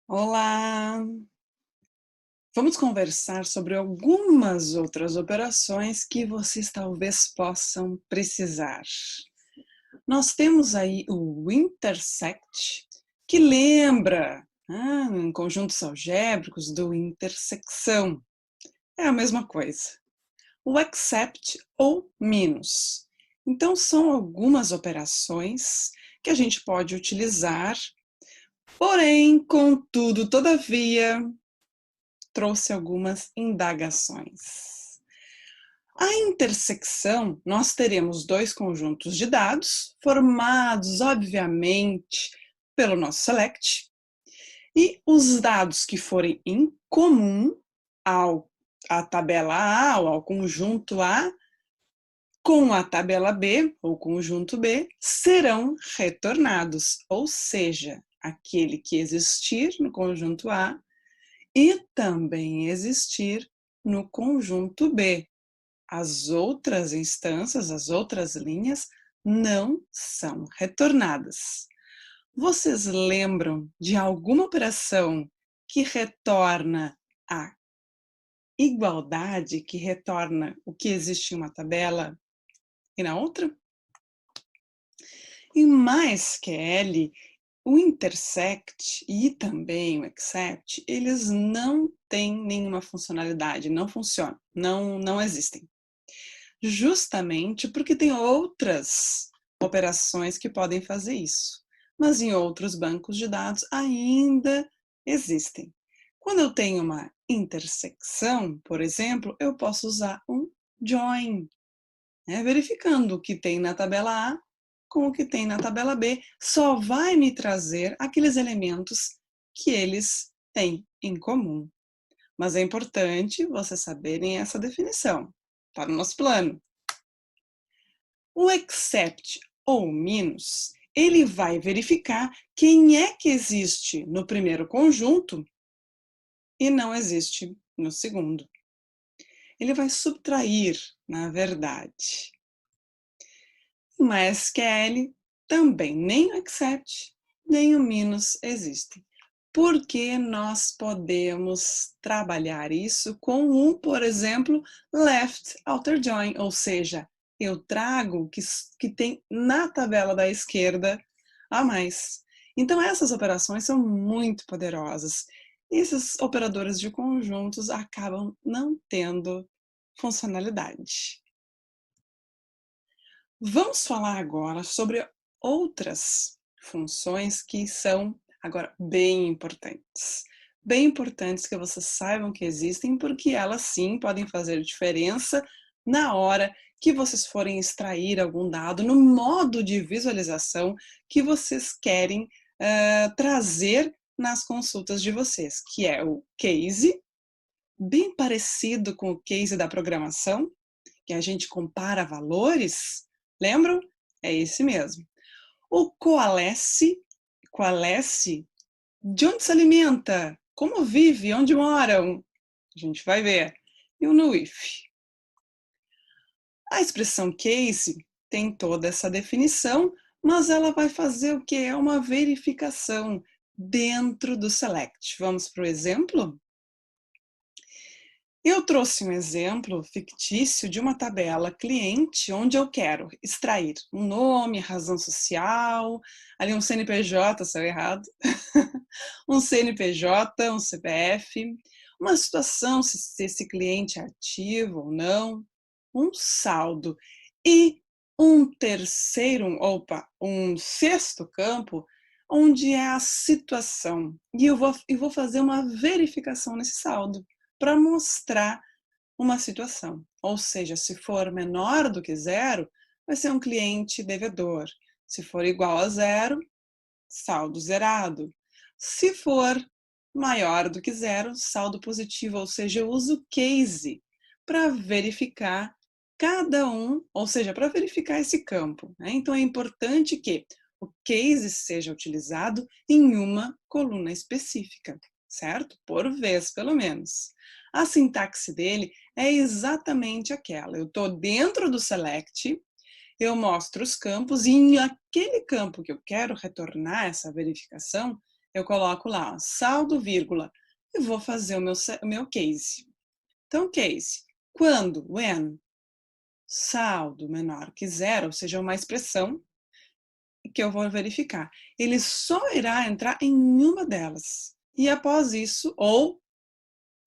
Olá! Vamos conversar sobre algumas outras operações que vocês talvez possam precisar. Nós temos aí o intersect, que lembra em conjuntos algébricos do intersecção. É a mesma coisa. O except ou minus. Então, são algumas operações que a gente pode utilizar, porém, contudo, todavia, trouxe algumas indagações. A intersecção, nós teremos dois conjuntos de dados, formados, obviamente, pelo nosso select, e os dados que forem em comum à tabela A ou ao conjunto A, com a tabela B ou conjunto B, serão retornados, ou seja, aquele que existir no conjunto A e também existir no conjunto B. As outras instâncias, as outras linhas, não são retornadas. Vocês lembram de alguma operação que retorna a igualdade, que retorna o que existe em uma tabela e na outra? Em MySQL, o intersect e também o except, eles não têm nenhuma funcionalidade, não funcionam, não existem. Justamente porque tem outras operações que podem fazer isso, mas em outros bancos de dados ainda existem. Quando eu tenho uma intersecção, por exemplo, eu posso usar um join, verificando o que tem na tabela A com o que tem na tabela B, só vai me trazer aqueles elementos que eles têm em comum. Mas é importante vocês saberem essa definição, está no nosso plano. O except ou minus, ele vai verificar quem é que existe no primeiro conjunto e não existe no segundo. Ele vai subtrair, na verdade. Em MySQL, também nem o except nem o minus existem. Porque nós podemos trabalhar isso com por exemplo, left outer join, ou seja, eu trago o que tem na tabela da esquerda a mais. Então essas operações são muito poderosas. Esses operadores de conjuntos acabam não tendo funcionalidade. Vamos falar agora sobre outras funções que são agora bem importantes. Bem importantes que vocês saibam que existem, porque elas sim podem fazer diferença na hora que vocês forem extrair algum dado no modo de visualização que vocês querem trazer nas consultas de vocês, que é o case, bem parecido com o case da programação, que a gente compara valores, lembram? É esse mesmo. O coalesce, de onde se alimenta? Como vive? Onde moram? A gente vai ver. E o no if. A expressão case tem toda essa definição, mas ela vai fazer o que? É uma verificação dentro do select. Vamos para o exemplo? Eu trouxe um exemplo fictício de uma tabela cliente onde eu quero extrair um nome, razão social, ali um CNPJ, saiu errado, um CNPJ, um CPF, uma situação, se esse cliente é ativo ou não, um saldo e um sexto campo, onde é a situação. E eu vou fazer uma verificação nesse saldo para mostrar uma situação. Ou seja, se for menor do que zero, vai ser um cliente devedor. Se for igual a zero, saldo zerado. Se for maior do que zero, saldo positivo, ou seja, eu uso case para verificar cada um, ou seja, para verificar esse campo. Então é importante que o case seja utilizado em uma coluna específica, certo? Por vez, pelo menos. A sintaxe dele é exatamente aquela. Eu estou dentro do select, eu mostro os campos e em aquele campo que eu quero retornar essa verificação, eu coloco lá, ó, saldo, vírgula, e vou fazer o meu case. Então, case, quando, when, saldo menor que zero, ou seja, uma expressão que eu vou verificar. Ele só irá entrar em uma delas. E após isso, ou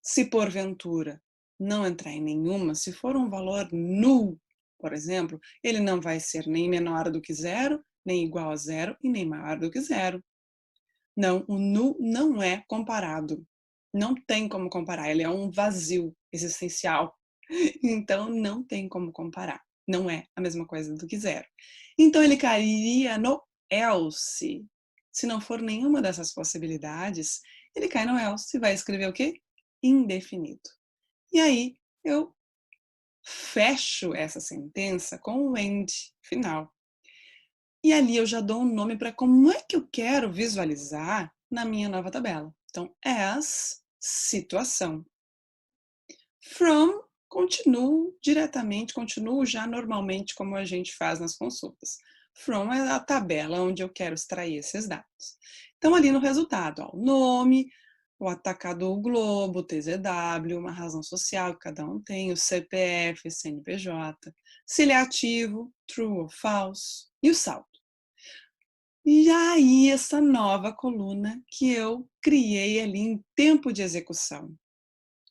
se porventura não entrar em nenhuma, se for um valor null, por exemplo, ele não vai ser nem menor do que zero, nem igual a zero e nem maior do que zero. Não, o null não é comparado. Não tem como comparar, ele é um vazio existencial. Então não tem como comparar. Não é a mesma coisa do que zero. Então ele cairia no else. Se não for nenhuma dessas possibilidades, ele cai no else e vai escrever o quê? Indefinido. E aí eu fecho essa sentença com o end final. E ali eu já dou um nome para como é que eu quero visualizar na minha nova tabela. Então, as, situação. From, continuo já normalmente como a gente faz nas consultas. From é a tabela onde eu quero extrair esses dados. Então, ali no resultado, ó, o nome, o atacador Globo, o TZW, uma razão social que cada um tem, o CPF, CNPJ, se ele é ativo, true ou false, e o saldo. E aí, essa nova coluna que eu criei ali em tempo de execução,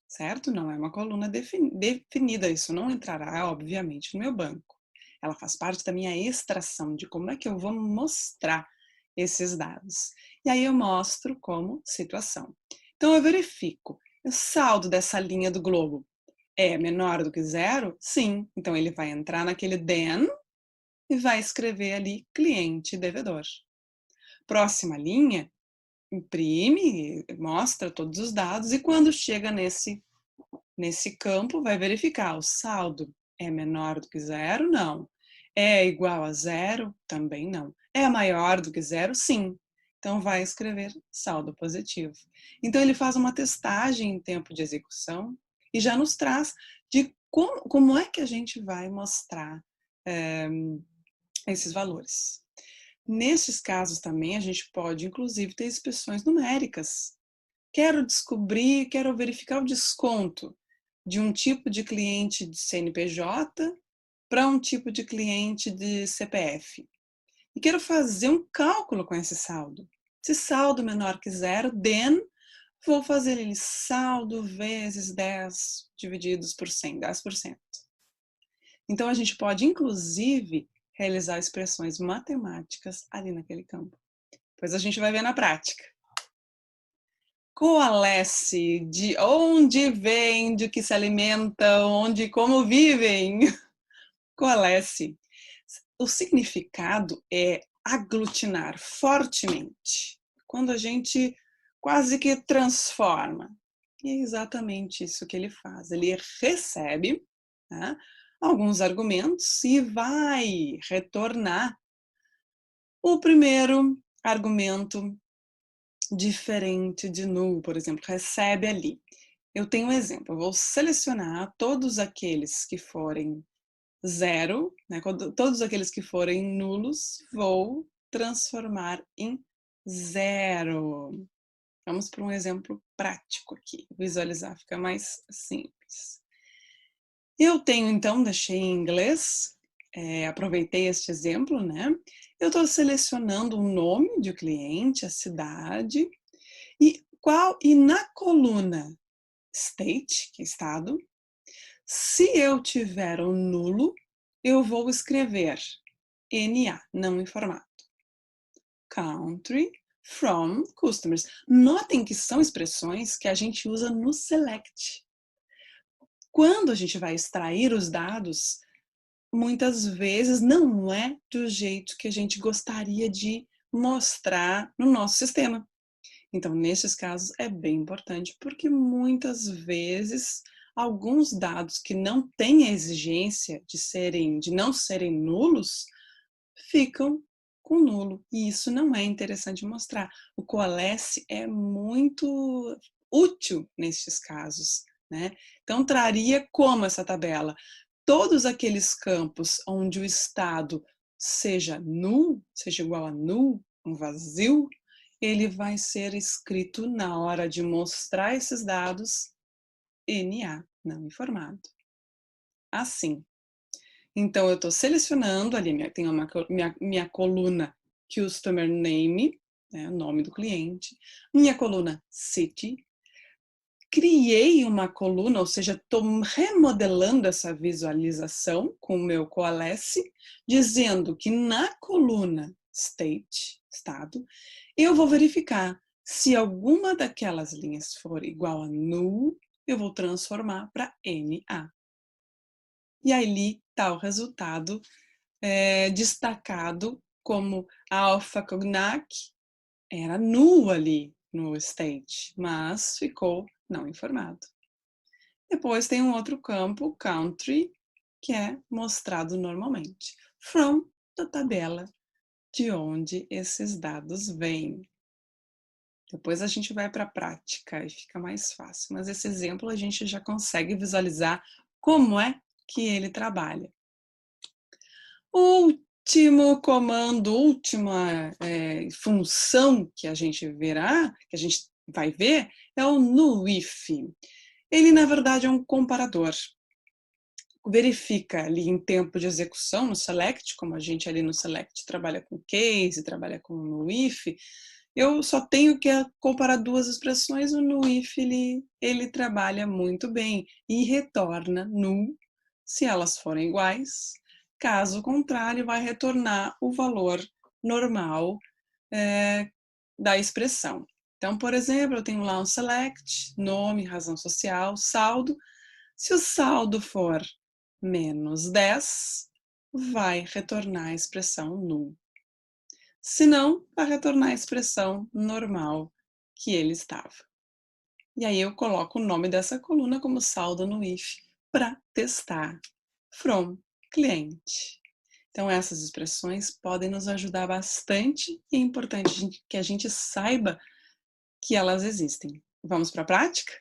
certo? Não é uma coluna definida, isso não entrará, obviamente, no meu banco. Ela faz parte da minha extração, de como é que eu vou mostrar esses dados. E aí eu mostro como situação. Então eu verifico, o saldo dessa linha do globo é menor do que zero? Sim. Então ele vai entrar naquele then e vai escrever ali cliente devedor. Próxima linha, imprime, mostra todos os dados e quando chega nesse campo vai verificar o saldo é menor do que zero? Não. É igual a zero? Também não. É maior do que zero? Sim. Então vai escrever saldo positivo. Então ele faz uma testagem em tempo de execução e já nos traz de como é que a gente vai mostrar esses valores. Nesses casos também a gente pode, inclusive, ter expressões numéricas. Quero verificar o desconto de um tipo de cliente de CNPJ para um tipo de cliente de CPF. E quero fazer um cálculo com esse saldo. Se saldo menor que zero, then vou fazer ele saldo vezes 10 divididos por 100, 10%. Então a gente pode, inclusive, realizar expressões matemáticas ali naquele campo. Depois a gente vai ver na prática. Coalesce, de onde vem, de que se alimentam, onde, como vivem. Coalesce. O significado é aglutinar fortemente. Quando a gente quase que transforma. E é exatamente isso que ele faz. Ele recebe, né, alguns argumentos e vai retornar o primeiro argumento diferente de null, por exemplo, recebe ali. Eu tenho um exemplo, eu vou selecionar todos aqueles que forem zero, né, todos aqueles que forem nulos, vou transformar em zero. Vamos para um exemplo prático aqui, visualizar, fica mais simples. Eu tenho, então, deixei em inglês, aproveitei este exemplo, né? Eu estou selecionando o nome de cliente, a cidade, e na coluna state, que é estado, se eu tiver um nulo, eu vou escrever NA, não informado. Country, from, customers. Notem que são expressões que a gente usa no select. Quando a gente vai extrair os dados, muitas vezes não é do jeito que a gente gostaria de mostrar no nosso sistema. Então, nesses casos, é bem importante, porque muitas vezes alguns dados que não têm a exigência de não serem nulos, ficam com nulo. E isso não é interessante mostrar. O coalesce é muito útil nestes casos, né? Então, traria como essa tabela? Todos aqueles campos onde o estado seja null, seja igual a null, um vazio, ele vai ser escrito na hora de mostrar esses dados NA, não informado. Assim. Então eu estou selecionando ali, tem minha coluna Customer Name, né, o nome do cliente, minha coluna City, criei uma coluna, ou seja, estou remodelando essa visualização com o meu Coalesce, dizendo que na coluna State, estado, eu vou verificar se alguma daquelas linhas for igual a null, eu vou transformar para NA. E ali está o resultado destacado como alpha cognac era null ali no state, mas ficou não informado. Depois tem um outro campo, country, que é mostrado normalmente. From, da tabela de onde esses dados vêm. Depois a gente vai para a prática e fica mais fácil. Mas esse exemplo a gente já consegue visualizar como é que ele trabalha. Último comando, última função que a gente verá, que a gente vai ver, é o NuIf. Ele, na verdade, é um comparador. Verifica ali em tempo de execução, no select, como a gente ali no select trabalha com case, trabalha com NuIf, eu só tenho que comparar duas expressões, o NuIf ele trabalha muito bem e retorna null se elas forem iguais. Caso contrário, vai retornar o valor normal da expressão. Então, por exemplo, eu tenho lá um select, nome, razão social, saldo. Se o saldo for menos 10, vai retornar a expressão null. Se não, vai retornar a expressão normal que ele estava. E aí eu coloco o nome dessa coluna como saldo no if para testar. From cliente. Então essas expressões podem nos ajudar bastante e é importante que a gente saiba que elas existem. Vamos para a prática?